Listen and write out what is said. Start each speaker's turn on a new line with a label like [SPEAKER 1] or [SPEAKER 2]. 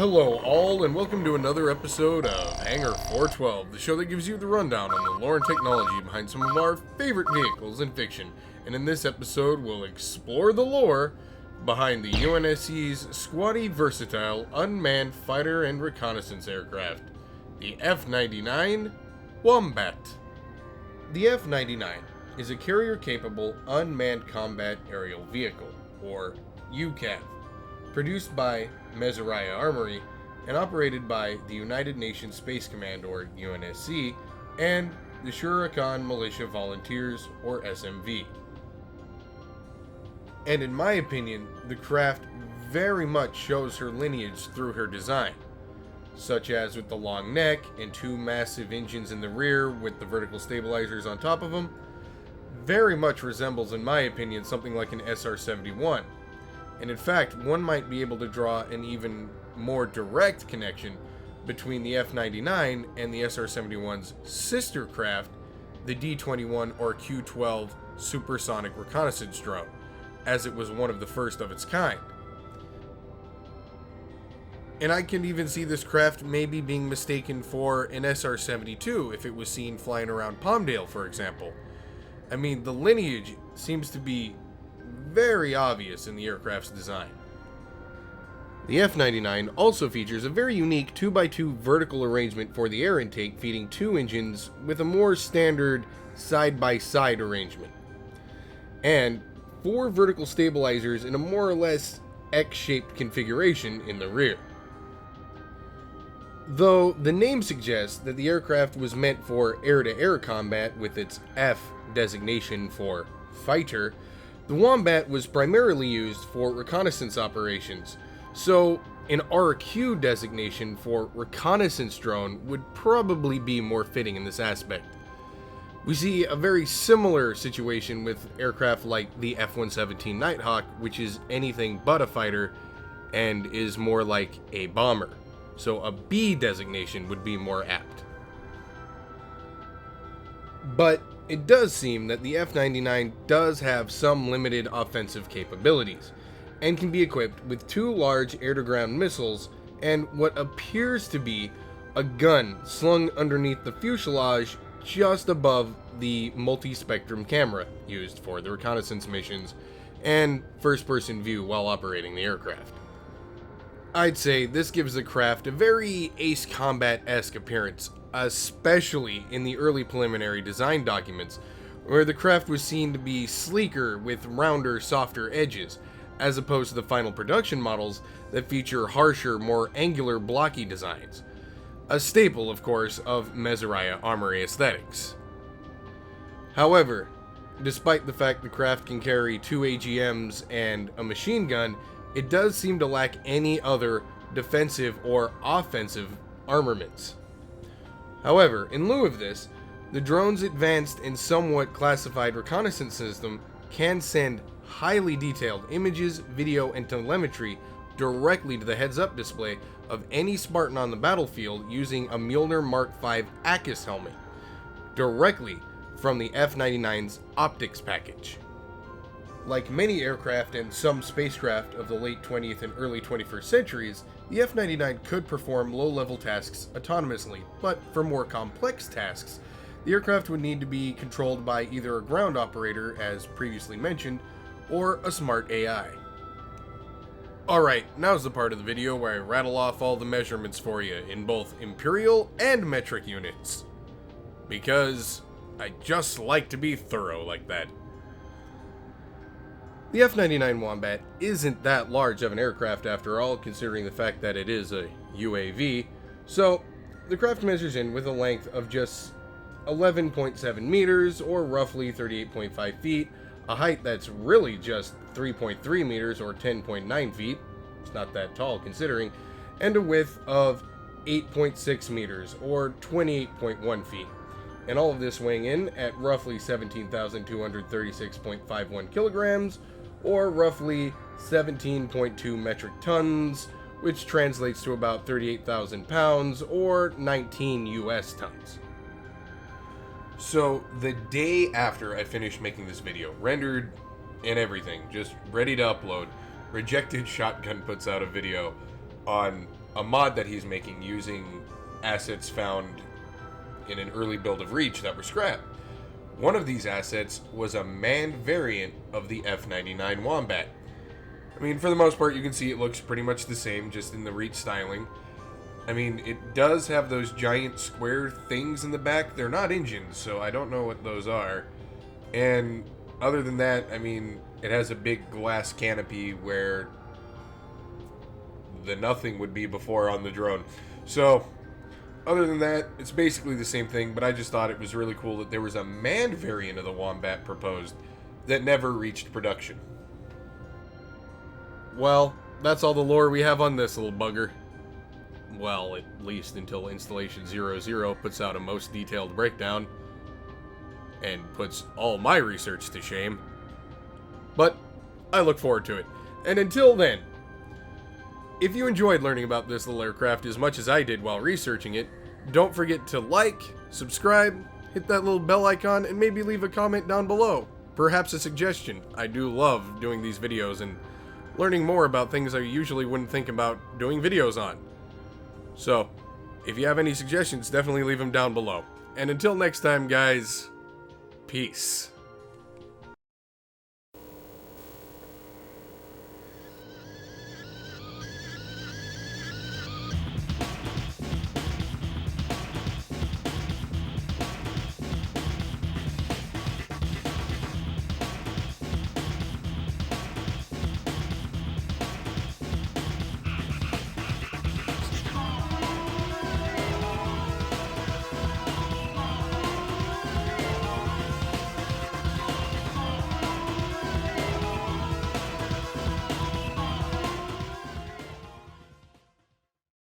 [SPEAKER 1] Hello all, and welcome to another episode of Hangar 412, the show that gives you the rundown on the lore and technology behind some of our favorite vehicles in fiction. And in this episode, we'll explore the lore behind the UNSC's squatty versatile unmanned fighter and reconnaissance aircraft, the F-99 Wombat. The F-99 is a carrier-capable unmanned combat aerial vehicle, or UCAV, produced by Mesariah Armory and operated by the United Nations Space Command, or UNSC, and the Shurakan Militia Volunteers, or SMV. And in my opinion, the craft very much shows her lineage through her design, such as with the long neck and two massive engines in the rear with the vertical stabilizers on top of them. Very much resembles, in my opinion, something like an SR-71. And in fact, one might be able to draw an even more direct connection between the F-99 and the SR-71's sister craft, the D-21 or Q-12 supersonic reconnaissance drone, as it was one of the first of its kind. And I can even see this craft maybe being mistaken for an SR-72 if it was seen flying around Palmdale, for example. I mean, the lineage seems to be very obvious in the aircraft's design. The F-99 also features a very unique 2x2 vertical arrangement for the air intake, feeding two engines with a more standard side-by-side arrangement, and four vertical stabilizers in a more or less X-shaped configuration in the rear. Though the name suggests that the aircraft was meant for air-to-air combat with its F designation for fighter, the Wombat was primarily used for reconnaissance operations, so an RQ designation for reconnaissance drone would probably be more fitting in this aspect. We see a very similar situation with aircraft like the F-117 Nighthawk, which is anything but a fighter and is more like a bomber, so a B designation would be more apt. But it does seem that the F-99 does have some limited offensive capabilities, and can be equipped with two large air-to-ground missiles and what appears to be a gun slung underneath the fuselage just above the multi-spectrum camera used for the reconnaissance missions and first-person view while operating the aircraft. I'd say this gives the craft a very Ace Combat-esque appearance, especially in the early preliminary design documents, where the craft was seen to be sleeker with rounder, softer edges, as opposed to the final production models that feature harsher, more angular, blocky designs. A staple, of course, of Mesariah Armory aesthetics. However, despite the fact the craft can carry two AGMs and a machine gun, it does seem to lack any other defensive or offensive armaments. However, in lieu of this, the drone's advanced and somewhat classified reconnaissance system can send highly detailed images, video, and telemetry directly to the heads-up display of any Spartan on the battlefield using a Mjolnir Mark V ACUS helmet, directly from the F-99's optics package. Like many aircraft and some spacecraft of the late 20th and early 21st centuries, the F-99 could perform low-level tasks autonomously, but for more complex tasks, the aircraft would need to be controlled by either a ground operator, as previously mentioned, or a smart AI. Alright, now's the part of the video where I rattle off all the measurements for you in both imperial and metric units, because I just like to be thorough like that. The F-99 Wombat isn't that large of an aircraft after all, considering the fact that it is a UAV, so the craft measures in with a length of just 11.7 meters, or roughly 38.5 feet, a height that's really just 3.3 meters, or 10.9 feet, it's not that tall considering, and a width of 8.6 meters, or 28.1 feet. And all of this weighing in at roughly 17,236.51 kilograms, or roughly 17.2 metric tons, which translates to about 38,000 pounds, or 19 US tons. So, the day after I finished making this video, rendered and everything, just ready to upload, Rejected Shotgun puts out a video on a mod that he's making using assets found in an early build of Reach that were scrapped. One of these assets was a manned variant of the F-99 Wombat. I mean, for the most part, you can see it looks pretty much the same, just in the Reach styling. I mean, it does have those giant square things in the back. They're not engines, so I don't know what those are. And other than that, I mean, it has a big glass canopy where the nothing would be before on the drone. So, other than that, it's basically the same thing, but I just thought it was really cool that there was a manned variant of the Wombat proposed that never reached production. Well, that's all the lore we have on this little bugger. Well, at least until Installation 00 puts out a most detailed breakdown and puts all my research to shame. But I look forward to it. And until then, if you enjoyed learning about this little aircraft as much as I did while researching it, don't forget to like, subscribe, hit that little bell icon, and maybe leave a comment down below. Perhaps a suggestion. I do love doing these videos and learning more about things I usually wouldn't think about doing videos on. So, if you have any suggestions, definitely leave them down below. And until next time, guys, peace.